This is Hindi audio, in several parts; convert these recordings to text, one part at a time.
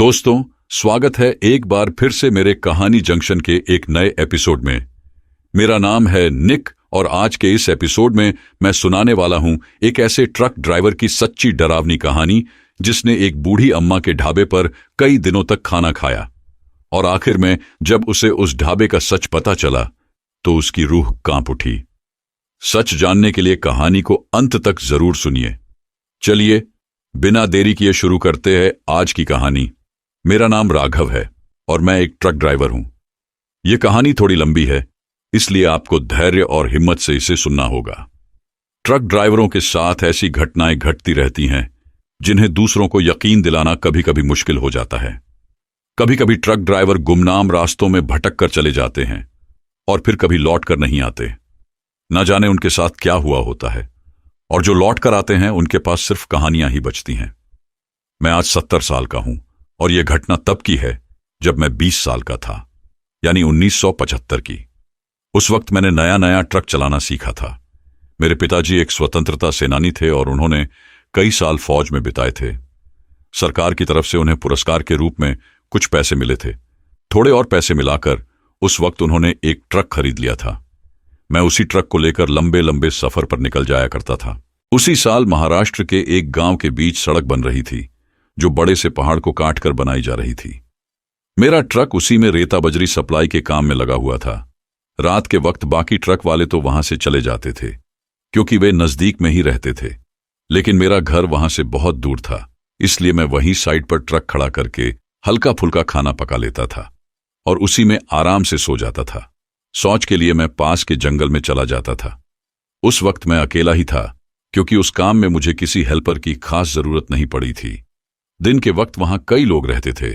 दोस्तों, स्वागत है एक बार फिर से मेरे कहानी जंक्शन के एक नए एपिसोड में। मेरा नाम है निक और आज के इस एपिसोड में मैं सुनाने वाला हूं एक ऐसे ट्रक ड्राइवर की सच्ची डरावनी कहानी जिसने एक बूढ़ी अम्मा के ढाबे पर कई दिनों तक खाना खाया और आखिर में जब उसे उस ढाबे का सच पता चला तो उसकी रूह कांप उठी। सच जानने के लिए कहानी को अंत तक जरूर सुनिए। चलिए बिना देरी किए शुरू करते हैं आज की कहानी। मेरा नाम राघव है और मैं एक ट्रक ड्राइवर हूं। यह कहानी थोड़ी लंबी है, इसलिए आपको धैर्य और हिम्मत से इसे सुनना होगा। ट्रक ड्राइवरों के साथ ऐसी घटनाएं घटती रहती हैं जिन्हें दूसरों को यकीन दिलाना कभी कभी मुश्किल हो जाता है। कभी कभी ट्रक ड्राइवर गुमनाम रास्तों में भटक कर चले जाते हैं और फिर कभी लौट कर नहीं आते। न जाने उनके साथ क्या हुआ होता है, और जो लौट कर आते हैं उनके पास सिर्फ कहानियां ही बचती हैं। मैं आज 70 साल का हूं और यह घटना तब की है जब मैं 20 साल का था, यानी 1975 की। उस वक्त मैंने नया नया ट्रक चलाना सीखा था। मेरे पिताजी एक स्वतंत्रता सेनानी थे और उन्होंने कई साल फौज में बिताए थे। सरकार की तरफ से उन्हें पुरस्कार के रूप में कुछ पैसे मिले थे। थोड़े और पैसे मिलाकर उस वक्त उन्होंने एक ट्रक खरीद लिया था। मैं उसी ट्रक को लेकर लंबे लंबे सफर पर निकल जाया करता था। उसी साल महाराष्ट्र के एक गांव के बीच सड़क बन रही थी जो बड़े से पहाड़ को काटकर बनाई जा रही थी। मेरा ट्रक उसी में रेता बजरी सप्लाई के काम में लगा हुआ था। रात के वक्त बाकी ट्रक वाले तो वहां से चले जाते थे क्योंकि वे नजदीक में ही रहते थे, लेकिन मेरा घर वहां से बहुत दूर था, इसलिए मैं वहीं साइड पर ट्रक खड़ा करके हल्का फुल्का खाना पका लेता था और उसी में आराम से सो जाता था। शौच के लिए मैं पास के जंगल में चला जाता था। उस वक्त मैं अकेला ही था क्योंकि उस काम में मुझे किसी हेल्पर की खास जरूरत नहीं पड़ी थी। दिन के वक्त वहां कई लोग रहते थे,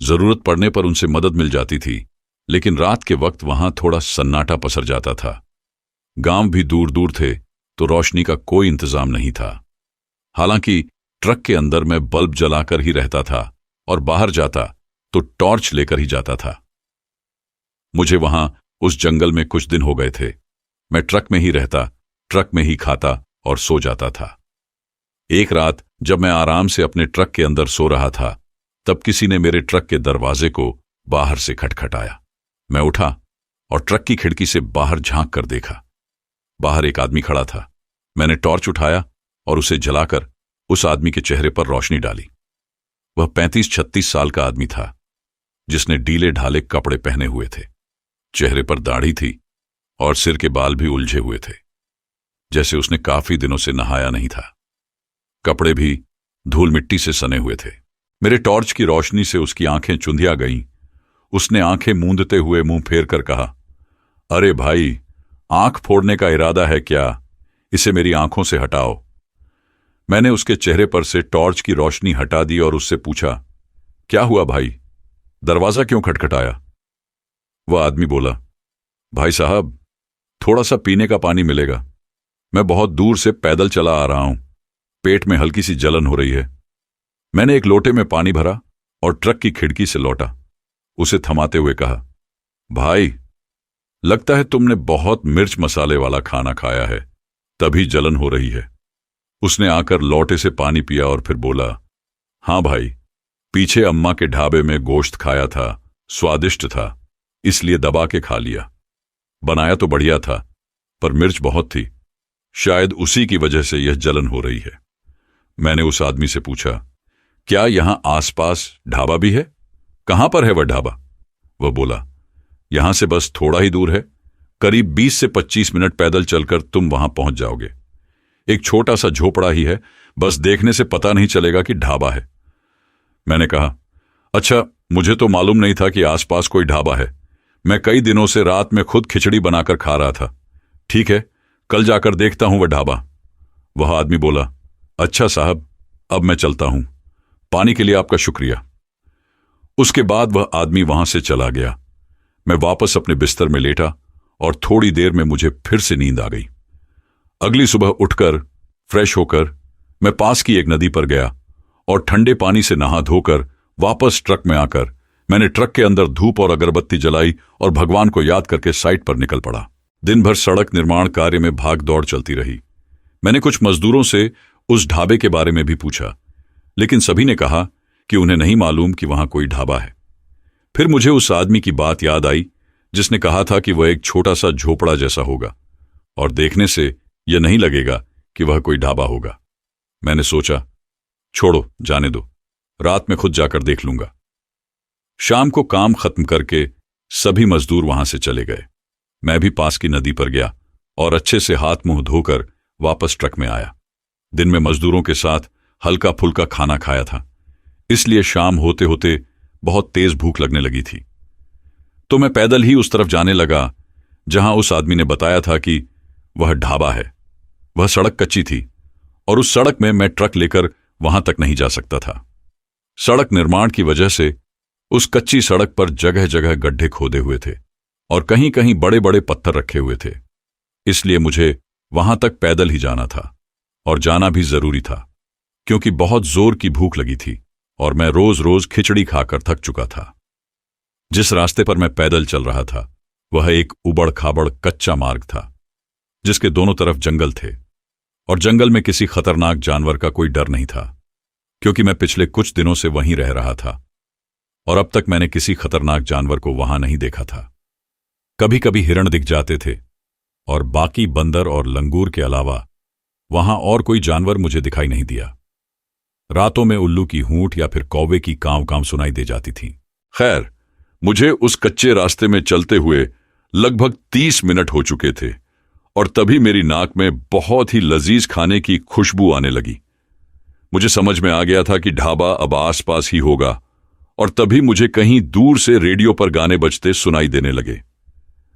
जरूरत पड़ने पर उनसे मदद मिल जाती थी, लेकिन रात के वक्त वहां थोड़ा सन्नाटा पसर जाता था। गांव भी दूर दूर थे तो रोशनी का कोई इंतजाम नहीं था। हालांकि ट्रक के अंदर मैं बल्ब जलाकर ही रहता था और बाहर जाता तो टॉर्च लेकर ही जाता था। मुझे वहां उस जंगल में कुछ दिन हो गए थे। मैं ट्रक में ही रहता, ट्रक में ही खाता और सो जाता था। एक रात जब मैं आराम से अपने ट्रक के अंदर सो रहा था, तब किसी ने मेरे ट्रक के दरवाजे को बाहर से खटखटाया। मैं उठा और ट्रक की खिड़की से बाहर झांक कर देखा। बाहर एक आदमी खड़ा था। मैंने टॉर्च उठाया और उसे जलाकर उस आदमी के चेहरे पर रोशनी डाली। वह 35-36 साल का आदमी था जिसने ढीले ढाले कपड़े पहने हुए थे। चेहरे पर दाढ़ी थी और सिर के बाल भी उलझे हुए थे, जैसे उसने काफी दिनों से नहाया नहीं था। कपड़े भी धूल मिट्टी से सने हुए थे। मेरे टॉर्च की रोशनी से उसकी आंखें चुंधिया गईं। उसने आंखें मूंदते हुए मुंह फेर कर कहा, अरे भाई, आंख फोड़ने का इरादा है क्या? इसे मेरी आंखों से हटाओ। मैंने उसके चेहरे पर से टॉर्च की रोशनी हटा दी और उससे पूछा, क्या हुआ भाई, दरवाजा क्यों खटखटाया? वह आदमी बोला, भाई साहब, थोड़ा सा पीने का पानी मिलेगा? मैं बहुत दूर से पैदल चला आ रहा हूं, पेट में हल्की सी जलन हो रही है। मैंने एक लोटे में पानी भरा और ट्रक की खिड़की से लौटा। उसे थमाते हुए कहा, भाई, लगता है तुमने बहुत मिर्च मसाले वाला खाना खाया है, तभी जलन हो रही है। उसने आकर लोटे से पानी पिया और फिर बोला, हां भाई, पीछे अम्मा के ढाबे में गोश्त खाया था, स्वादिष्ट था, इसलिए दबा के खा लिया। बनाया तो बढ़िया था, पर मिर्च बहुत थी, शायद उसी की वजह से यह जलन हो रही है। मैंने उस आदमी से पूछा, क्या यहां आसपास ढाबा भी है? कहां पर है वह ढाबा? वह बोला, यहां से बस थोड़ा ही दूर है, करीब 20 से 25 मिनट पैदल चलकर तुम वहां पहुंच जाओगे। एक छोटा सा झोपड़ा ही है, बस देखने से पता नहीं चलेगा कि ढाबा है। मैंने कहा, अच्छा, मुझे तो मालूम नहीं था कि आसपास कोई ढाबा है। मैं कई दिनों से रात में खुद खिचड़ी बनाकर खा रहा था। ठीक है, कल जाकर देखता हूं वह ढाबा। वह आदमी बोला, अच्छा साहब, अब मैं चलता हूं, पानी के लिए आपका शुक्रिया। उसके बाद वह आदमी वहां से चला गया। मैं वापस अपने बिस्तर में लेटा और थोड़ी देर में मुझे फिर से नींद आ गई। अगली सुबह उठकर फ्रेश होकर मैं पास की एक नदी पर गया और ठंडे पानी से नहा धोकर वापस ट्रक में आकर मैंने ट्रक के अंदर धूप और अगरबत्ती जलाई और भगवान को याद करके साइट पर निकल पड़ा। दिन भर सड़क निर्माण कार्य में भाग दौड़ चलती रही। मैंने कुछ मजदूरों से उस ढाबे के बारे में भी पूछा, लेकिन सभी ने कहा कि उन्हें नहीं मालूम कि वहां कोई ढाबा है। फिर मुझे उस आदमी की बात याद आई जिसने कहा था कि वह एक छोटा सा झोपड़ा जैसा होगा और देखने से यह नहीं लगेगा कि वह कोई ढाबा होगा। मैंने सोचा, छोड़ो, जाने दो, रात में खुद जाकर देख लूंगा। शाम को काम खत्म करके सभी मजदूर वहां से चले गए। मैं भी पास की नदी पर गया और अच्छे से हाथ मुंह धोकर वापस ट्रक में आया। दिन में मजदूरों के साथ हल्का फुल्का खाना खाया था, इसलिए शाम होते होते बहुत तेज भूख लगने लगी थी। तो मैं पैदल ही उस तरफ जाने लगा जहां उस आदमी ने बताया था कि वह ढाबा है। वह सड़क कच्ची थी और उस सड़क में मैं ट्रक लेकर वहां तक नहीं जा सकता था। सड़क निर्माण की वजह से उस कच्ची सड़क पर जगह जगह गड्ढे खोदे हुए थे और कहीं कहीं बड़े बड़े पत्थर रखे हुए थे, इसलिए मुझे वहां तक पैदल ही जाना था और जाना भी जरूरी था क्योंकि बहुत जोर की भूख लगी थी और मैं रोज रोज खिचड़ी खाकर थक चुका था। जिस रास्ते पर मैं पैदल चल रहा था वह एक उबड़ खाबड़ कच्चा मार्ग था जिसके दोनों तरफ जंगल थे और जंगल में किसी खतरनाक जानवर का कोई डर नहीं था क्योंकि मैं पिछले कुछ दिनों से वहीं रह रहा था और अब तक मैंने किसी खतरनाक जानवर को वहां नहीं देखा था। कभी कभी हिरण दिख जाते थे और बाकी बंदर और लंगूर के अलावा वहां और कोई जानवर मुझे दिखाई नहीं दिया। रातों में उल्लू की हूंट या फिर कौवे की कांव कांव सुनाई दे जाती थी। खैर, मुझे उस कच्चे रास्ते में चलते हुए लगभग 30 मिनट हो चुके थे और तभी मेरी नाक में बहुत ही लजीज खाने की खुशबू आने लगी। मुझे समझ में आ गया था कि ढाबा अब आसपास ही होगा और तभी मुझे कहीं दूर से रेडियो पर गाने बजते सुनाई देने लगे।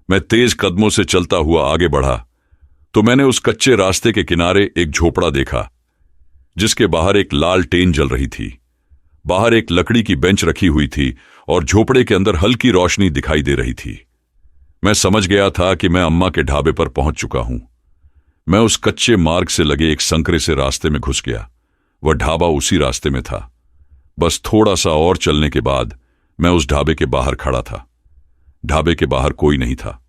मैं तेज कदमों से चलता हुआ आगे बढ़ा तो मैंने उस कच्चे रास्ते के किनारे एक झोपड़ा देखा जिसके बाहर एक लालटेन जल रही थी। बाहर एक लकड़ी की बेंच रखी हुई थी और झोपड़े के अंदर हल्की रोशनी दिखाई दे रही थी। मैं समझ गया था कि मैं अम्मा के ढाबे पर पहुंच चुका हूं। मैं उस कच्चे मार्ग से लगे एक संकरे से रास्ते में घुस गया। वह ढाबा उसी रास्ते में था। बस थोड़ा सा और चलने के बाद मैं उस ढाबे के बाहर खड़ा था। ढाबे के बाहर कोई नहीं था।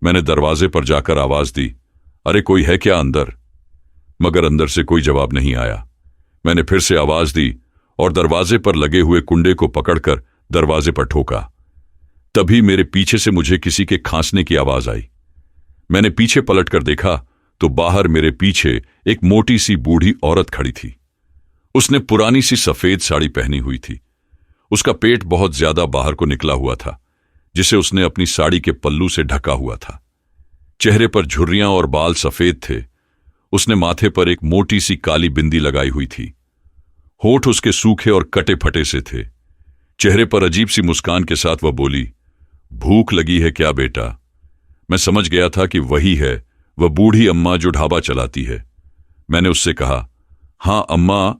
मैंने दरवाजे पर जाकर आवाज दी, अरे कोई है क्या अंदर? मगर अंदर से कोई जवाब नहीं आया। मैंने फिर से आवाज दी और दरवाजे पर लगे हुए कुंडे को पकड़कर दरवाजे पर ठोका। तभी मेरे पीछे से मुझे किसी के खांसने की आवाज आई। मैंने पीछे पलटकर देखा तो बाहर मेरे पीछे एक मोटी सी बूढ़ी औरत खड़ी थी। उसने पुरानी सी सफेद साड़ी पहनी हुई थी। उसका पेट बहुत ज्यादा बाहर को निकला हुआ था जिसे उसने अपनी साड़ी के पल्लू से ढका हुआ था। चेहरे पर झुर्रियां और बाल सफेद थे। उसने माथे पर एक मोटी सी काली बिंदी लगाई हुई थी। होठ उसके सूखे और कटे फटे से थे। चेहरे पर अजीब सी मुस्कान के साथ वह बोली, भूख लगी है क्या बेटा? मैं समझ गया था कि वही है वह बूढ़ी अम्मा जो ढाबा चलाती है। मैंने उससे कहा, हां अम्मा,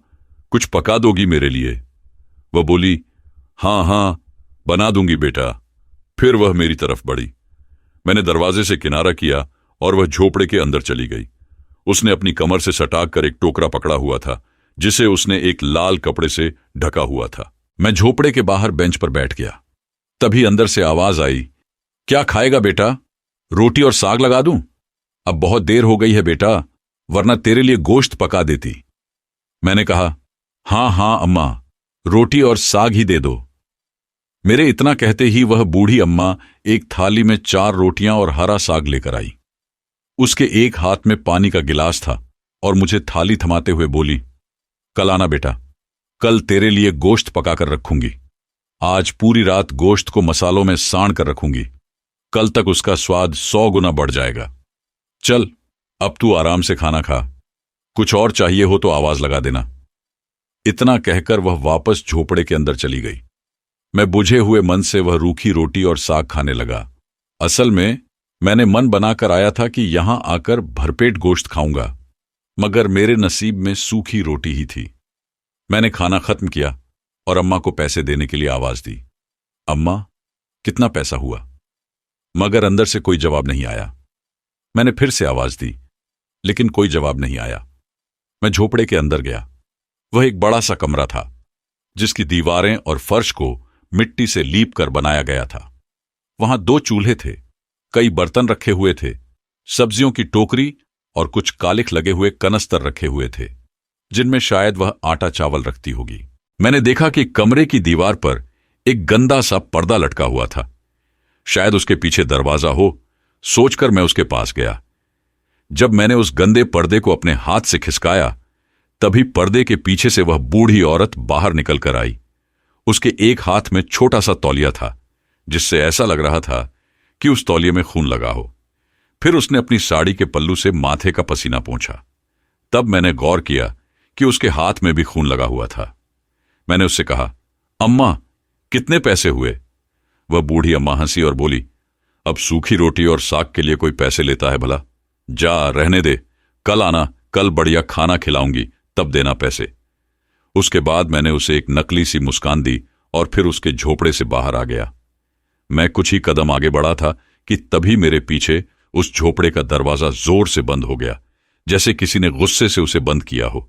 कुछ पका दोगी मेरे लिए? वह बोली, हां हां, बना दूंगी बेटा। फिर वह मेरी तरफ बढ़ी। मैंने दरवाजे से किनारा किया और वह झोपड़े के अंदर चली गई। उसने अपनी कमर से सटाक कर एक टोकरा पकड़ा हुआ था जिसे उसने एक लाल कपड़े से ढका हुआ था। मैं झोपड़े के बाहर बेंच पर बैठ गया। तभी अंदर से आवाज आई, क्या खाएगा बेटा? रोटी और साग लगा दूं? अब बहुत देर हो गई है बेटा, वरना तेरे लिए गोश्त पका देती। मैंने कहा, हां हां अम्मा, रोटी और साग ही दे दो। मेरे इतना कहते ही वह बूढ़ी अम्मा एक थाली में 4 रोटियां और हरा साग लेकर आई। उसके एक हाथ में पानी का गिलास था और मुझे थाली थमाते हुए बोली, कल आना बेटा, कल तेरे लिए गोश्त पकाकर रखूंगी। आज पूरी रात गोश्त को मसालों में साड़ कर रखूंगी। कल तक उसका स्वाद 100 गुना बढ़ जाएगा। चल, अब तू आराम से खाना खा। कुछ और चाहिए हो तो आवाज लगा देना। इतना कहकर वह वापस झोपड़े के अंदर चली गई। मैं बुझे हुए मन से वह रूखी रोटी और साग खाने लगा। असल में मैंने मन बनाकर आया था कि यहां आकर भरपेट गोश्त खाऊंगा, मगर मेरे नसीब में सूखी रोटी ही थी। मैंने खाना खत्म किया और अम्मा को पैसे देने के लिए आवाज दी, अम्मा कितना पैसा हुआ? मगर अंदर से कोई जवाब नहीं आया। मैंने फिर से आवाज दी, लेकिन कोई जवाब नहीं आया। मैं झोपड़े के अंदर गया। वह एक बड़ा सा कमरा था जिसकी दीवारें और फर्श को मिट्टी से लीप कर बनाया गया था। वहां 2 चूल्हे थे, कई बर्तन रखे हुए थे, सब्जियों की टोकरी और कुछ कालिख लगे हुए कनस्तर रखे हुए थे जिनमें शायद वह आटा चावल रखती होगी। मैंने देखा कि कमरे की दीवार पर एक गंदा सा पर्दा लटका हुआ था। शायद उसके पीछे दरवाजा हो, सोचकर मैं उसके पास गया। जब मैंने उस गंदे पर्दे को अपने हाथ से खिसकाया, तभी पर्दे के पीछे से वह बूढ़ी औरत बाहर निकल कर आई। उसके एक हाथ में छोटा सा तौलिया था, जिससे ऐसा लग रहा था कि उस तौलिए में खून लगा हो। फिर उसने अपनी साड़ी के पल्लू से माथे का पसीना पोंछा। तब मैंने गौर किया कि उसके हाथ में भी खून लगा हुआ था। मैंने उससे कहा, अम्मा, कितने पैसे हुए? वह बूढ़ी अम्मा हंसी और बोली, अब सूखी रोटी और साग के लिए कोई पैसे लेता है भला? जा, रहने दे, कल आना, कल बढ़िया खाना खिलाऊंगी, तब देना पैसे। उसके बाद मैंने उसे एक नकली सी मुस्कान दी और फिर उसके झोपड़े से बाहर आ गया। मैं कुछ ही कदम आगे बढ़ा था कि तभी मेरे पीछे उस झोपड़े का दरवाजा जोर से बंद हो गया, जैसे किसी ने गुस्से से उसे बंद किया हो।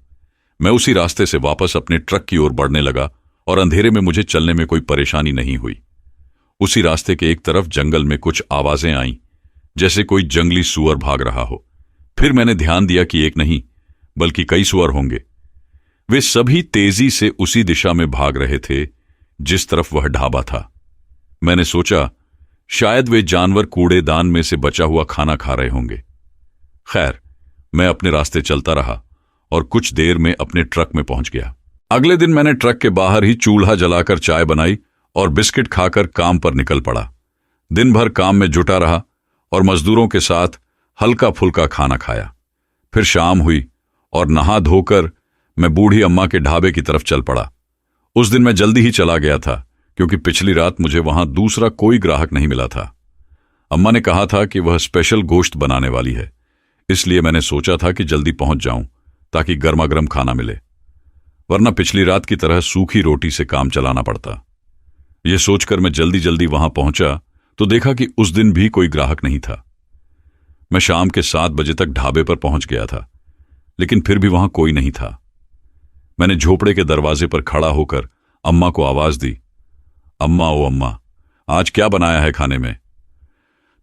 मैं उसी रास्ते से वापस अपने ट्रक की ओर बढ़ने लगा और अंधेरे में मुझे चलने में कोई परेशानी नहीं हुई। उसी रास्ते के एक तरफ जंगल में कुछ आवाजें आईं, जैसे कोई जंगली सुअर भाग रहा हो। फिर मैंने ध्यान दिया कि एक नहीं बल्कि कई सुअर होंगे। वे सभी तेजी से उसी दिशा में भाग रहे थे जिस तरफ वह ढाबा था। मैंने सोचा शायद वे जानवर कूड़ेदान में से बचा हुआ खाना खा रहे होंगे। खैर, मैं अपने रास्ते चलता रहा और कुछ देर में अपने ट्रक में पहुंच गया। अगले दिन मैंने ट्रक के बाहर ही चूल्हा जलाकर चाय बनाई और बिस्किट खाकर काम पर निकल पड़ा। दिन भर काम में जुटा रहा और मजदूरों के साथ हल्का फुल्का खाना खाया। फिर शाम हुई और नहा धोकर मैं बूढ़ी अम्मा के ढाबे की तरफ चल पड़ा। उस दिन मैं जल्दी ही चला गया था क्योंकि पिछली रात मुझे वहां दूसरा कोई ग्राहक नहीं मिला था। अम्मा ने कहा था कि वह स्पेशल गोश्त बनाने वाली है, इसलिए मैंने सोचा था कि जल्दी पहुंच जाऊं ताकि गर्मा गर्म खाना मिले, वरना पिछली रात की तरह सूखी रोटी से काम चलाना पड़ता। यह सोचकर मैं जल्दी जल्दी वहां पहुंचा तो देखा कि उस दिन भी कोई ग्राहक नहीं था। मैं शाम के 7 बजे तक ढाबे पर पहुंच गया था, लेकिन फिर भी वहां कोई नहीं था। मैंने झोपड़े के दरवाजे पर खड़ा होकर अम्मा को आवाज दी, अम्मा, ओ अम्मा, आज क्या बनाया है खाने में?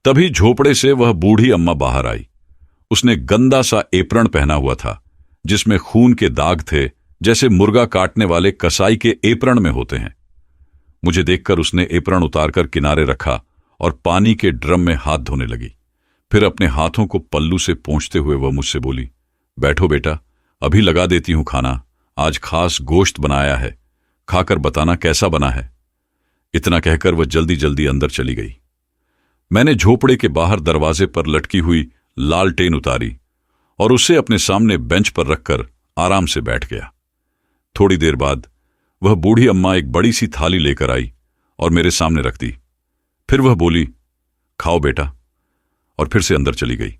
तभी झोपड़े से वह बूढ़ी अम्मा बाहर आई। उसने गंदा सा एप्रण पहना हुआ था जिसमें खून के दाग थे, जैसे मुर्गा काटने वाले कसाई के एप्रण में होते हैं। मुझे देखकर उसने एप्रण उतारकर किनारे रखा और पानी के ड्रम में हाथ धोने लगी। फिर अपने हाथों को पल्लू से पोंछते हुए वह मुझसे बोली, बैठो बेटा, अभी लगा देती हूं खाना। आज खास गोश्त बनाया है, खाकर बताना कैसा बना है। इतना कहकर वह जल्दी जल्दी अंदर चली गई। मैंने झोपड़े के बाहर दरवाजे पर लटकी हुई लालटेन उतारी और उसे अपने सामने बेंच पर रखकर आराम से बैठ गया। थोड़ी देर बाद वह बूढ़ी अम्मा एक बड़ी सी थाली लेकर आई और मेरे सामने रख दी। फिर वह बोली, खाओ बेटा, और फिर से अंदर चली गई।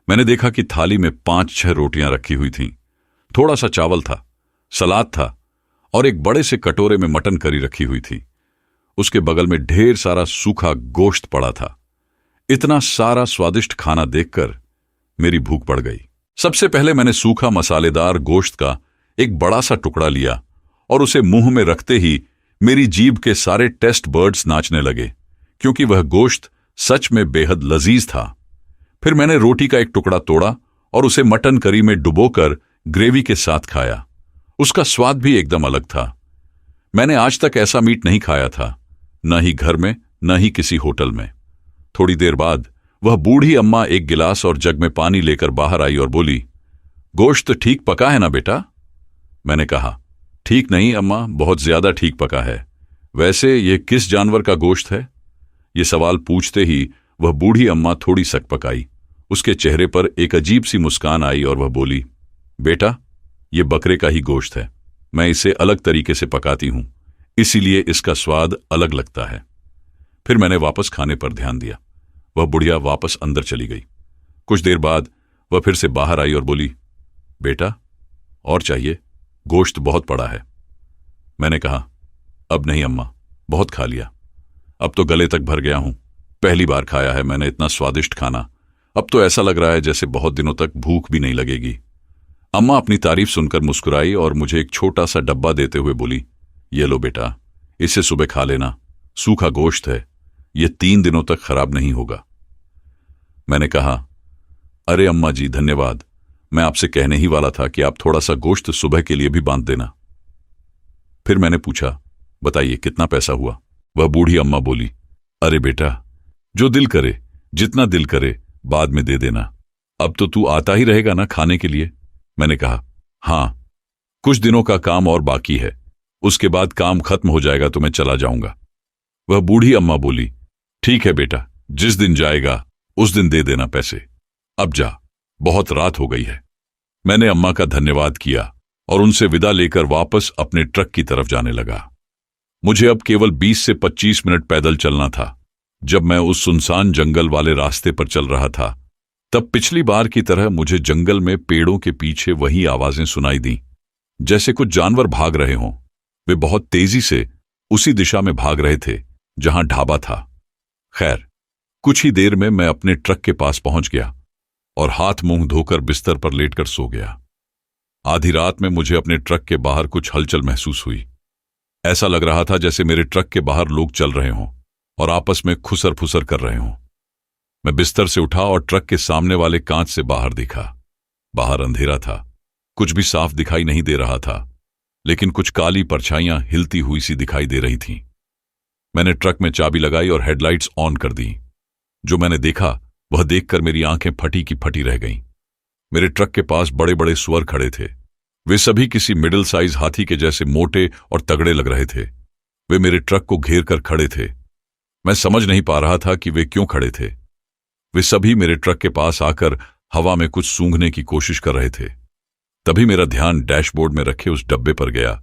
मैंने देखा कि थाली में 5-6 रोटियां रखी हुई थीं, थोड़ा सा चावल था, सलाद था और एक बड़े से कटोरे में मटन करी रखी हुई थी। उसके बगल में ढेर सारा सूखा गोश्त पड़ा था। इतना सारा स्वादिष्ट खाना देखकर मेरी भूख बढ़ गई। सबसे पहले मैंने सूखा मसालेदार गोश्त का एक बड़ा सा टुकड़ा लिया और उसे मुंह में रखते ही मेरी जीभ के सारे टेस्ट बर्ड्स नाचने लगे, क्योंकि वह गोश्त सच में बेहद लजीज था। फिर मैंने रोटी का एक टुकड़ा तोड़ा और उसे मटन करी में डुबोकर ग्रेवी के साथ खाया। उसका स्वाद भी एकदम अलग था। मैंने आज तक ऐसा मीट नहीं खाया था, न ही घर में न ही किसी होटल में। थोड़ी देर बाद वह बूढ़ी अम्मा एक गिलास और जग में पानी लेकर बाहर आई और बोली, गोश्त ठीक पका है ना बेटा? मैंने कहा, ठीक नहीं अम्मा, बहुत ज्यादा ठीक पका है। वैसे ये किस जानवर का गोश्त है? ये सवाल पूछते ही वह बूढ़ी अम्मा थोड़ी सकपकाई। उसके चेहरे पर एक अजीब सी मुस्कान आई और वह बोली, बेटा, ये बकरे का ही गोश्त है। मैं इसे अलग तरीके से पकाती हूं, इसीलिए इसका स्वाद अलग लगता है। फिर मैंने वापस खाने पर ध्यान दिया। वह बुढ़िया वापस अंदर चली गई। कुछ देर बाद वह फिर से बाहर आई और बोली, बेटा, और चाहिए? गोश्त बहुत पड़ा है। मैंने कहा, अब नहीं अम्मा, बहुत खा लिया। अब तो गले तक भर गया हूं। पहली बार खाया है मैंने इतना स्वादिष्ट खाना। अब तो ऐसा लग रहा है जैसे बहुत दिनों तक भूख भी नहीं लगेगी। अम्मा अपनी तारीफ सुनकर मुस्कुराई और मुझे एक छोटा सा डब्बा देते हुए बोली, ये लो बेटा, इसे सुबह खा लेना। सूखा गोश्त है, ये 3 दिनों तक खराब नहीं होगा। मैंने कहा, अरे अम्मा जी, धन्यवाद। मैं आपसे कहने ही वाला था कि आप थोड़ा सा गोश्त सुबह के लिए भी बांध देना। फिर मैंने पूछा, बताइए कितना पैसा हुआ? वह बूढ़ी अम्मा बोली, अरे बेटा, जो दिल करे, जितना दिल करे बाद में दे देना। अब तो तू आता ही रहेगा ना खाने के लिए? मैंने कहा, हाँ, कुछ दिनों का काम और बाकी है, उसके बाद काम खत्म हो जाएगा तो मैं चला जाऊंगा। वह बूढ़ी अम्मा बोली, ठीक है बेटा, जिस दिन जाएगा उस दिन दे देना पैसे। अब जा, बहुत रात हो गई है। मैंने अम्मा का धन्यवाद किया और उनसे विदा लेकर वापस अपने ट्रक की तरफ जाने लगा। मुझे अब केवल 20 से 25 मिनट पैदल चलना था। जब मैं उस सुनसान जंगल वाले रास्ते पर चल रहा था, तब पिछली बार की तरह मुझे जंगल में पेड़ों के पीछे वही आवाजें सुनाई दी, जैसे कुछ जानवर भाग रहे हों। वे बहुत तेजी से उसी दिशा में भाग रहे थे जहां ढाबा था। खैर, कुछ ही देर में मैं अपने ट्रक के पास पहुंच गया और हाथ मुंह धोकर बिस्तर पर लेटकर सो गया। आधी रात में मुझे अपने ट्रक के बाहर कुछ हलचल महसूस हुई। ऐसा लग रहा था जैसे मेरे ट्रक के बाहर लोग चल रहे हों और आपस में खुसर फुसर कर रहे हों। मैं बिस्तर से उठा और ट्रक के सामने वाले कांच से बाहर देखा। बाहर अंधेरा था, कुछ भी साफ दिखाई नहीं दे रहा था, लेकिन कुछ काली परछाइयां हिलती हुई सी दिखाई दे रही थीं। मैंने ट्रक में चाबी लगाई और हेडलाइट्स ऑन कर दी। जो मैंने देखा वह देखकर मेरी आंखें फटी की फटी रह गईं। मेरे ट्रक के पास बड़े बड़े सुअर खड़े थे। वे सभी किसी मिडिल साइज हाथी के जैसे मोटे और तगड़े लग रहे थे। वे मेरे ट्रक को घेर कर खड़े थे। मैं समझ नहीं पा रहा था कि वे क्यों खड़े थे। वे सभी मेरे ट्रक के पास आकर हवा में कुछ सूंघने की कोशिश कर रहे थे। तभी मेरा ध्यान डैशबोर्ड में रखे उस डब्बे पर गया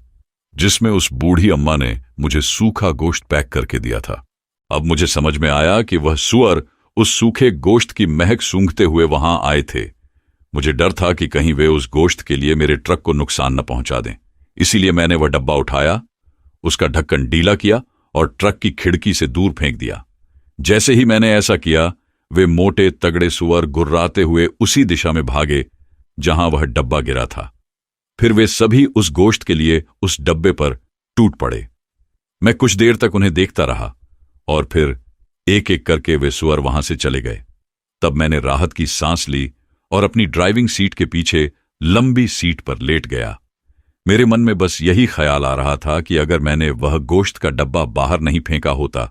जिसमें उस बूढ़ी अम्मा ने मुझे सूखा गोश्त पैक करके दिया था। अब मुझे समझ में आया कि वह सुअर उस सूखे गोश्त की महक सूंघते हुए वहां आए थे। मुझे डर था कि कहीं वे उस गोश्त के लिए मेरे ट्रक को नुकसान न पहुंचा दें। इसीलिए मैंने वह डब्बा उठाया, उसका ढक्कन ढीला किया और ट्रक की खिड़की से दूर फेंक दिया। जैसे ही मैंने ऐसा किया, वे मोटे तगड़े सुअर गुर्राते हुए उसी दिशा में भागे जहां वह डब्बा गिरा था। फिर वे सभी उस गोश्त के लिए उस डब्बे पर टूट पड़े। मैं कुछ देर तक उन्हें देखता रहा और फिर एक एक करके वे सुअर वहां से चले गए। तब मैंने राहत की सांस ली और अपनी ड्राइविंग सीट के पीछे लंबी सीट पर लेट गया। मेरे मन में बस यही ख्याल आ रहा था कि अगर मैंने वह गोश्त का डब्बा बाहर नहीं फेंका होता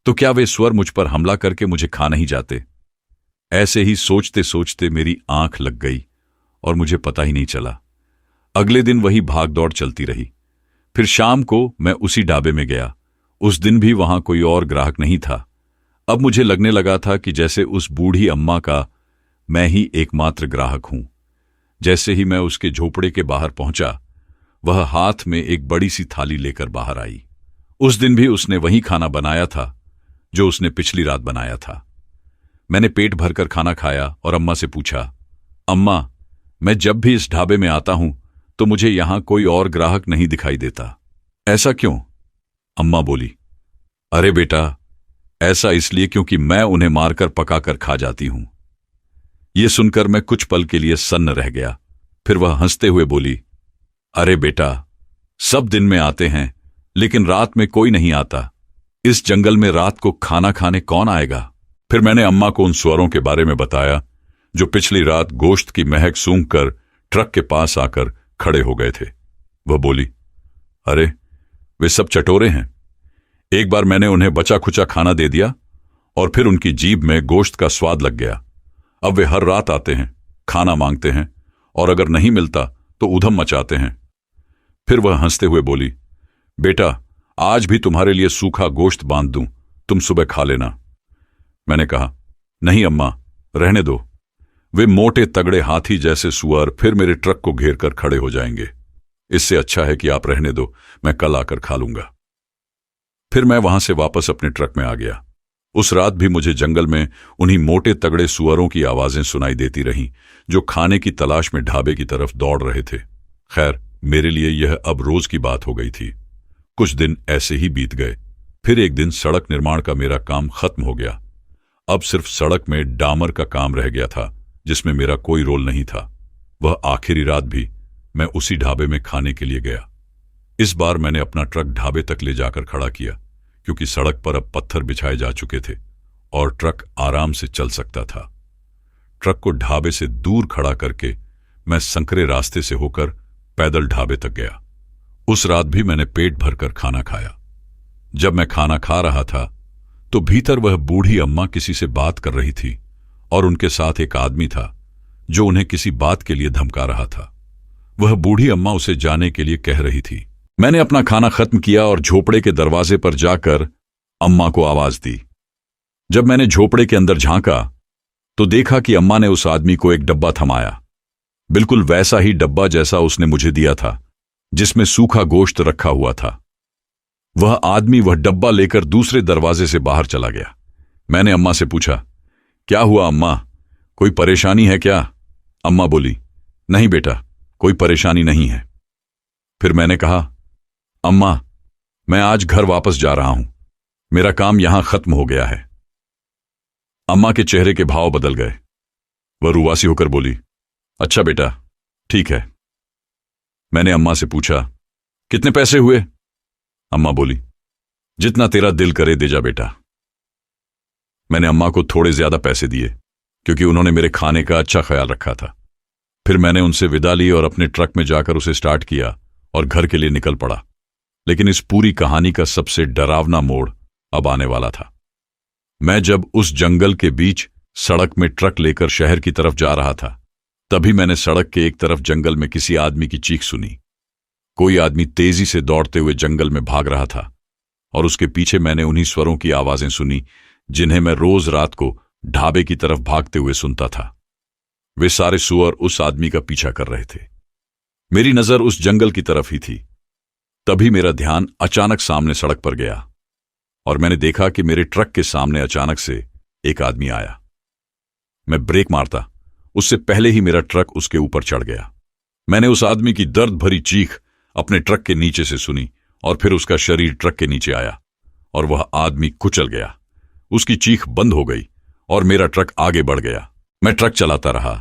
तो क्या वे सुअर मुझ पर हमला करके मुझे खा नहीं जाते। ऐसे ही सोचते सोचते मेरी आंख लग गई और मुझे पता ही नहीं चला। अगले दिन वही भाग दौड़ चलती रही। फिर शाम को मैं उसी ढाबे में गया। उस दिन भी वहां कोई और ग्राहक नहीं था। अब मुझे लगने लगा था कि जैसे उस बूढ़ी अम्मा का मैं ही एकमात्र ग्राहक हूं। जैसे ही मैं उसके झोपड़े के बाहर पहुंचा, वह हाथ में एक बड़ी सी थाली लेकर बाहर आई। उस दिन भी उसने वही खाना बनाया था जो उसने पिछली रात बनाया था। मैंने पेट भरकर खाना खाया और अम्मा से पूछा, अम्मा, मैं जब भी इस ढाबे में आता हूं तो मुझे यहां कोई और ग्राहक नहीं दिखाई देता, ऐसा क्यों? अम्मा बोली, अरे बेटा, ऐसा इसलिए क्योंकि मैं उन्हें मारकर पकाकर खा जाती हूं। यह सुनकर मैं कुछ पल के लिए सन्न रह गया। फिर वह हंसते हुए बोली, अरे बेटा, सब दिन में आते हैं लेकिन रात में कोई नहीं आता। इस जंगल में रात को खाना खाने कौन आएगा? फिर मैंने अम्मा को उन सुअरों के बारे में बताया जो पिछली रात गोश्त की महक सूंघकर ट्रक के पास आकर खड़े हो गए थे। वह बोली, अरे वे सब चटोरे हैं। एक बार मैंने उन्हें बचा खुचा खाना दे दिया और फिर उनकी जीभ में गोश्त का स्वाद लग गया। अब वे हर रात आते हैं, खाना मांगते हैं और अगर नहीं मिलता तो उधम मचाते हैं। फिर वह हंसते हुए बोली, बेटा, आज भी तुम्हारे लिए सूखा गोश्त बांध दूं, तुम सुबह खा लेना। मैंने कहा, नहीं अम्मा, रहने दो। वे मोटे तगड़े हाथी जैसे सुअर फिर मेरे ट्रक को घेर कर खड़े हो जाएंगे। इससे अच्छा है कि आप रहने दो, मैं कल आकर खा लूंगा। फिर मैं वहां से वापस अपने ट्रक में आ गया। उस रात भी मुझे जंगल में उन्हीं मोटे तगड़े सुअरों की आवाजें सुनाई देती रहीं जो खाने की तलाश में ढाबे की तरफ दौड़ रहे थे। खैर, मेरे लिए यह अब रोज की बात हो गई थी। कुछ दिन ऐसे ही बीत गए। फिर एक दिन सड़क निर्माण का मेरा काम खत्म हो गया। अब सिर्फ सड़क में डामर का काम रह गया था जिसमें मेरा कोई रोल नहीं था। वह आखिरी रात भी मैं उसी ढाबे में खाने के लिए गया। इस बार मैंने अपना ट्रक ढाबे तक ले जाकर खड़ा किया क्योंकि सड़क पर अब पत्थर बिछाए जा चुके थे और ट्रक आराम से चल सकता था। ट्रक को ढाबे से दूर खड़ा करके मैं संकरे रास्ते से होकर पैदल ढाबे तक गया। उस रात भी मैंने पेट भरकर खाना खाया। जब मैं खाना खा रहा था तो भीतर वह बूढ़ी अम्मा किसी से बात कर रही थी और उनके साथ एक आदमी था जो उन्हें किसी बात के लिए धमका रहा था। वह बूढ़ी अम्मा उसे जाने के लिए कह रही थी। मैंने अपना खाना खत्म किया और झोपड़े के दरवाजे पर जाकर अम्मा को आवाज दी। जब मैंने झोपड़े के अंदर झांका तो देखा कि अम्मा ने उस आदमी को एक डब्बा थमाया, बिल्कुल वैसा ही डब्बा जैसा उसने मुझे दिया था, जिसमें सूखा गोश्त रखा हुआ था। वह आदमी वह डब्बा लेकर दूसरे दरवाजे से बाहर चला गया। मैंने अम्मा से पूछा, क्या हुआ अम्मा, कोई परेशानी है क्या? अम्मा बोली, नहीं बेटा, कोई परेशानी नहीं है। फिर मैंने कहा, अम्मा, मैं आज घर वापस जा रहा हूं, मेरा काम यहां खत्म हो गया है। अम्मा के चेहरे के भाव बदल गए। वह रुवासी होकर बोली, अच्छा बेटा, ठीक है। मैंने अम्मा से पूछा, कितने पैसे हुए? अम्मा बोली, जितना तेरा दिल करे दे जा बेटा। मैंने अम्मा को थोड़े ज्यादा पैसे दिए क्योंकि उन्होंने मेरे खाने का अच्छा ख्याल रखा था। फिर मैंने उनसे विदा ली और अपने ट्रक में जाकर उसे स्टार्ट किया और घर के लिए निकल पड़ा। लेकिन इस पूरी कहानी का सबसे डरावना मोड़ अब आने वाला था। मैं जब उस जंगल के बीच सड़क में ट्रक लेकर शहर की तरफ जा रहा था, तभी मैंने सड़क के एक तरफ जंगल में किसी आदमी की चीख सुनी। कोई आदमी तेजी से दौड़ते हुए जंगल में भाग रहा था और उसके पीछे मैंने उन्हीं स्वरों की आवाजें सुनी जिन्हें मैं रोज रात को ढाबे की तरफ भागते हुए सुनता था। वे सारे सुअर उस आदमी का पीछा कर रहे थे। मेरी नजर उस जंगल की तरफ ही थी। तभी मेरा ध्यान अचानक सामने सड़क पर गया और मैंने देखा कि मेरे ट्रक के सामने अचानक से एक आदमी आया। मैं ब्रेक मारता उससे पहले ही मेरा ट्रक उसके ऊपर चढ़ गया। मैंने उस आदमी की दर्द भरी चीख अपने ट्रक के नीचे से सुनी और फिर उसका शरीर ट्रक के नीचे आया और वह आदमी कुचल गया। उसकी चीख बंद हो गई और मेरा ट्रक आगे बढ़ गया। मैं ट्रक चलाता रहा।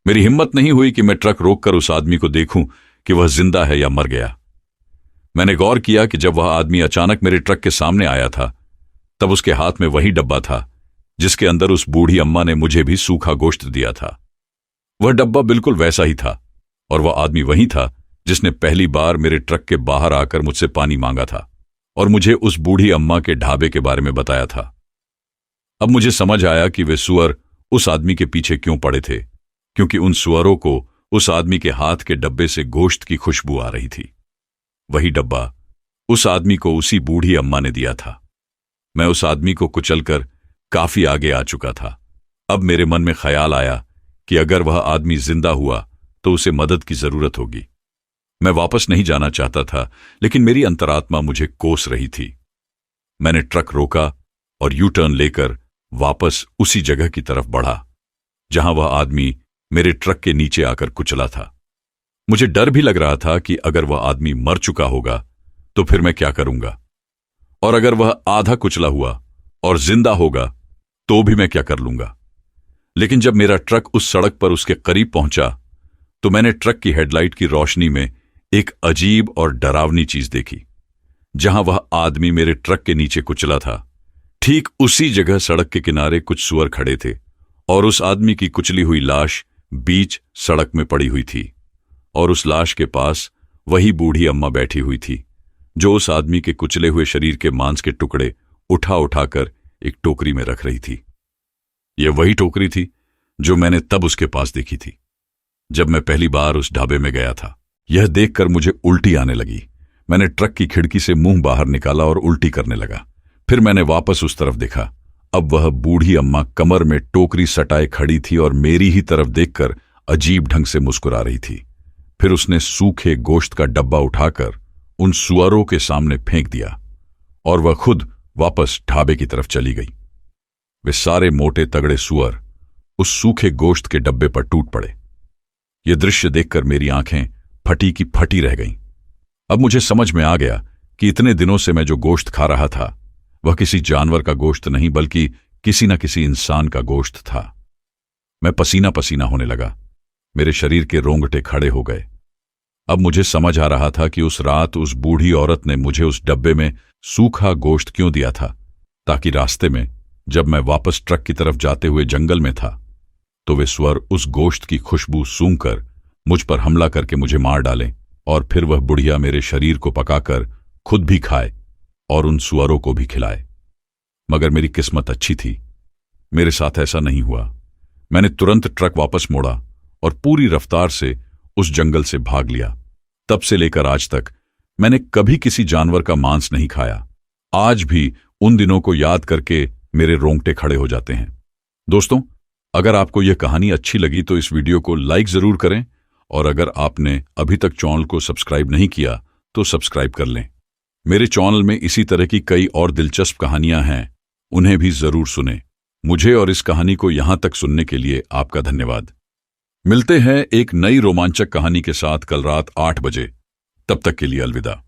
मेरी हिम्मत नहीं हुई कि मैं ट्रक रोककर उस आदमी को देखूं कि वह जिंदा है या मर गया। मैंने गौर किया कि जब वह आदमी अचानक मेरे ट्रक के सामने आया था, तब उसके हाथ में वही डब्बा था जिसके अंदर उस बूढ़ी अम्मा ने मुझे भी सूखा गोश्त दिया था। वह डब्बा बिल्कुल वैसा ही था और वह आदमी वही था जिसने पहली बार मेरे ट्रक के बाहर आकर मुझसे पानी मांगा था और मुझे उस बूढ़ी अम्मा के ढाबे के बारे में बताया था। अब मुझे समझ आया कि वे सुअर उस आदमी के पीछे क्यों पड़े थे, क्योंकि उन सुअरों को उस आदमी के हाथ के डब्बे से गोश्त की खुशबू आ रही थी। वही डब्बा उस आदमी को उसी बूढ़ी अम्मा ने दिया था। मैं उस आदमी को कुचलकर काफी आगे आ चुका था। अब मेरे मन में ख्याल आया कि अगर वह आदमी जिंदा हुआ तो उसे मदद की जरूरत होगी। मैं वापस नहीं जाना चाहता था, लेकिन मेरी अंतरात्मा मुझे कोस रही थी। मैंने ट्रक रोका और यू टर्न लेकर वापस उसी जगह की तरफ बढ़ा जहां वह आदमी मेरे ट्रक के नीचे आकर कुचला था। मुझे डर भी लग रहा था कि अगर वह आदमी मर चुका होगा तो फिर मैं क्या करूंगा, और अगर वह आधा कुचला हुआ और जिंदा होगा तो भी मैं क्या कर लूंगा। लेकिन जब मेरा ट्रक उस सड़क पर उसके करीब पहुंचा तो मैंने ट्रक की हेडलाइट की रोशनी में एक अजीब और डरावनी चीज देखी। जहां वह आदमी मेरे ट्रक के नीचे कुचला था, ठीक उसी जगह सड़क के किनारे कुछ सुअर खड़े थे और उस आदमी की कुचली हुई लाश बीच सड़क में पड़ी हुई थी और उस लाश के पास वही बूढ़ी अम्मा बैठी हुई थी जो उस आदमी के कुचले हुए शरीर के मांस के टुकड़े उठा उठाकर एक टोकरी में रख रही थी। यह वही टोकरी थी जो मैंने तब उसके पास देखी थी जब मैं पहली बार उस ढाबे में गया था। यह देखकर मुझे उल्टी आने लगी। मैंने ट्रक की खिड़की से मुंह बाहर निकाला और उल्टी करने लगा। फिर मैंने वापस उस तरफ देखा। अब वह बूढ़ी अम्मा कमर में टोकरी सटाए खड़ी थी और मेरी ही तरफ देखकर अजीब ढंग से मुस्कुरा रही थी। फिर उसने सूखे गोश्त का डब्बा उठाकर उन सुअरों के सामने फेंक दिया और वह खुद वापस ढाबे की तरफ चली गई। वे सारे मोटे तगड़े सुअर उस सूखे गोश्त के डब्बे पर टूट पड़े। यह दृश्य देखकर मेरी आंखें फटी की फटी रह गईं। अब मुझे समझ में आ गया कि इतने दिनों से मैं जो गोश्त खा रहा था वह किसी जानवर का गोश्त नहीं बल्कि किसी न किसी इंसान का गोश्त था। मैं पसीना पसीना होने लगा। मेरे शरीर के रोंगटे खड़े हो गए। अब मुझे समझ आ रहा था कि उस रात उस बूढ़ी औरत ने मुझे उस डब्बे में सूखा गोश्त क्यों दिया था, ताकि रास्ते में जब मैं वापस ट्रक की तरफ जाते हुए जंगल में था तो वे सुअर उस गोश्त की खुशबू सूंघकर मुझ पर हमला करके मुझे मार डालें और फिर वह बुढ़िया मेरे शरीर को पकाकर खुद भी खाए और उन सुअरों को भी खिलाए। मगर मेरी किस्मत अच्छी थी, मेरे साथ ऐसा नहीं हुआ। मैंने तुरंत ट्रक वापस मोड़ा और पूरी रफ्तार से उस जंगल से भाग लिया। तब से लेकर आज तक मैंने कभी किसी जानवर का मांस नहीं खाया। आज भी उन दिनों को याद करके मेरे रोंगटे खड़े हो जाते हैं। दोस्तों, अगर आपको यह कहानी अच्छी लगी तो इस वीडियो को लाइक जरूर करें, और अगर आपने अभी तक चैनल को सब्सक्राइब नहीं किया तो सब्सक्राइब कर लें। मेरे चैनल में इसी तरह की कई और दिलचस्प कहानियां हैं, उन्हें भी जरूर सुनें। मुझे और इस कहानी को यहां तक सुनने के लिए आपका धन्यवाद। मिलते हैं एक नई रोमांचक कहानी के साथ कल रात 8 बजे। तब तक के लिए अलविदा।